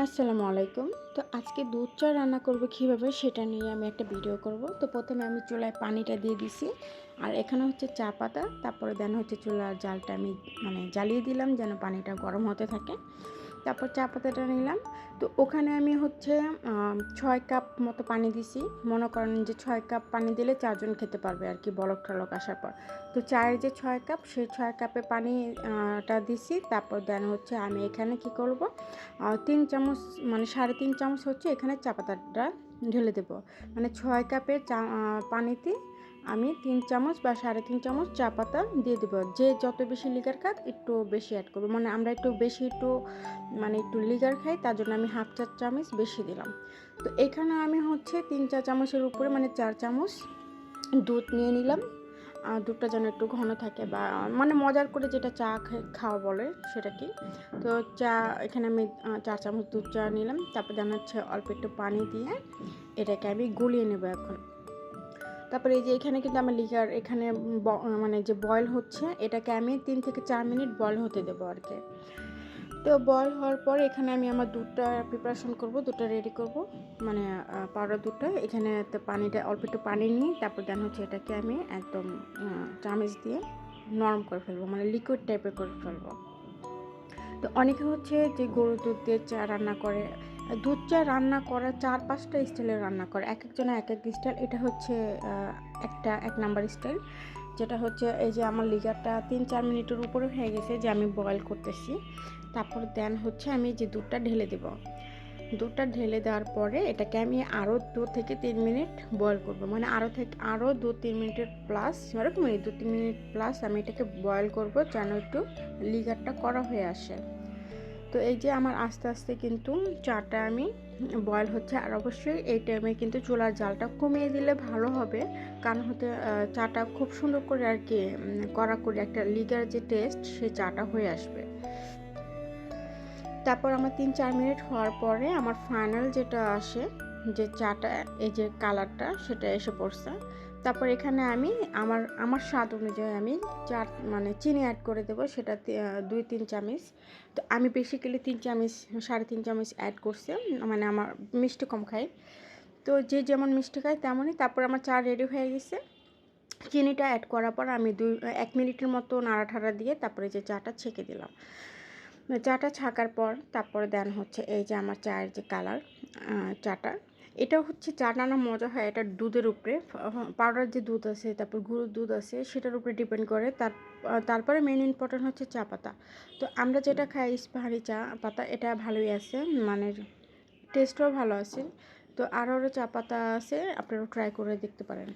আসসালামু আলাইকুম। তো আজকে দুধ চা রান্না করব কিভাবে সেটা নিয়ে আমি একটা ভিডিও করব। তো প্রথমে আমি চুলায় পানিটা দিয়ে দিছি। আর এখানে হচ্ছে চা পাতা, তারপরে দেন হচ্ছে চুলার জালটা আমি জ্বালিয়ে দিলাম যেন পানিটা গরম হতে থাকে। তারপর চা পাতাটা নিলাম। তো ওখানে আমি হচ্ছে ৬ কাপ মতো পানি দিছি। মনে করেন যে ৬ কাপ পানি দিলে ৪ জন খেতে পারবে আরকি বলক-টলক আসার পর। তো চায়ের যে ৬ কাপ সেই ৬ কাপে পানি টা দিছি। তারপর দেন হচ্ছে আমি এখানে কি করব ৩ চামচ ৩.৫ চামচ হচ্ছে এখানে চা পাতাটা ঢেলে দেব। ৬ কাপের পানিতে আমি ৩ চামচ বা ৩.৫ চামচ চা পাতা দিয়ে দেবো। যে যত বেশি লিকার খাক একটু বেশি অ্যাড করব। আমরা একটু বেশি একটু লিকার খাই, তার জন্য আমি 1/2 চা চামচ বেশি দিলাম। তো এখানে আমি হচ্ছে ৩ চা চামচের উপরে ৪ চামচ দুধ নিয়ে নিলাম। দুধটা যেন একটু ঘন থাকে বা মজার করে যেটা চা খাওয়া বলে সেটা কি। তো চা এখানে আমি ৪ চামচ দুধ চা নিলাম। তারপর দেন হচ্ছে অল্প একটু পানি দিয়ে এটাকে আমি গুলিয়ে নেব এখন। তারপরে এই যে এখানে কিন্তু আমার লিকার এখানে যে বয়েল হচ্ছে এটাকে আমি ৩ থেকে ৪ মিনিট বয়েল হতে দেবো আর কি। তো বয়েল হওয়ার পর এখানে আমি আমার দুধটা প্রিপারেশন করব, দুধটা রেডি করব, পাউডার দুধটা এখানে পানিটা অল্প একটু পানি নিয়ে তারপর দেন হচ্ছে এটাকে আমি একদম চামচ দিয়ে নরম করে ফেলবো, লিকুইড টাইপের করে ফেলবো। তো অনেকে হচ্ছে যে গরুর দুধ দিয়ে চা রান্না করে, দুধ চা রান্না করা ৪-৫টা স্টাইলে রান্না করে, এক একজনের এক এক স্টাইল। এটা হচ্ছে এক নাম্বার স্টাইল, যেটা হচ্ছে এই যে আমার লিগারটা ৩-৪ মিনিটের উপরে হয়ে গেছে যে আমি বয়েল করতেছি। তারপর দেন হচ্ছে আমি যে দুধটা ঢেলে দেব। দুধটা ঢেলে দেওয়ার পরে এটাকে আমি আরও 2 থেকে 3 মিনিট বয়েল করবো, আরও 2-3 মিনিটের প্লাস, এরকমই 2-3 মিনিট প্লাস আমি এটাকে বয়েল করবো যেন একটু লিগারটা কড়া হয়ে আসে। তো এই যে আমার আস্তে আস্তে কিন্তু চাটা আমি বয়েল হচ্ছে। আর অবশ্যই এই টাইমে কিন্তু চুলার জালটা কমিয়ে দিলে ভালো হবে, কারণ চাটা খুব সুন্দর করে আর কি কড়া করে একটা লিগার যে টেস্ট সেই চাটা হয়ে আসবে। তারপর আমার 3-4 মিনিট হওয়ার পরে আমার ফাইনাল যেটা আসে, যে চাটা এই যে কালারটা সেটা এসে পড়ছে। তারপর এখানে আমি আমার স্বাদ অনুযায়ী আমি চিনি অ্যাড করে দেবো, সেটা 2-3 চামচ। তো আমি বেসিক্যালি 3 চামচ 3.5 চামচ অ্যাড করছি, আমার মিষ্টি কম খাই। তো যে যেমন মিষ্টি খায় তেমনই। তারপর আমার চা রেডি হয়ে গেছে। চিনিটা অ্যাড করার পর আমি 1 মিনিটের মতো নাড়াঠাড়া দিয়ে তারপরে যে চাটা ছেঁকে দিলাম। চাটা ছাকার পর তারপরে দেন হচ্ছে এই যে আমার চায়ের যে কালার চাটা, এটা হচ্ছে চা নানা মজা হয় এটা দুধের উপরে, পাউডার যে দুধ আছে তারপর গুঁড়োর দুধ আছে সেটার উপরে ডিপেন্ড করে। তারপরে মেন ইম্পর্টেন্ট হচ্ছে চা পাতা। তো আমরা যেটা খাই ইস্পাহানি চা পাতা, এটা ভালোই আছে, টেস্টও ভালো আছে। তো আরও চা পাতা আছে, আপনারাও ট্রাই করে দেখতে পারেন।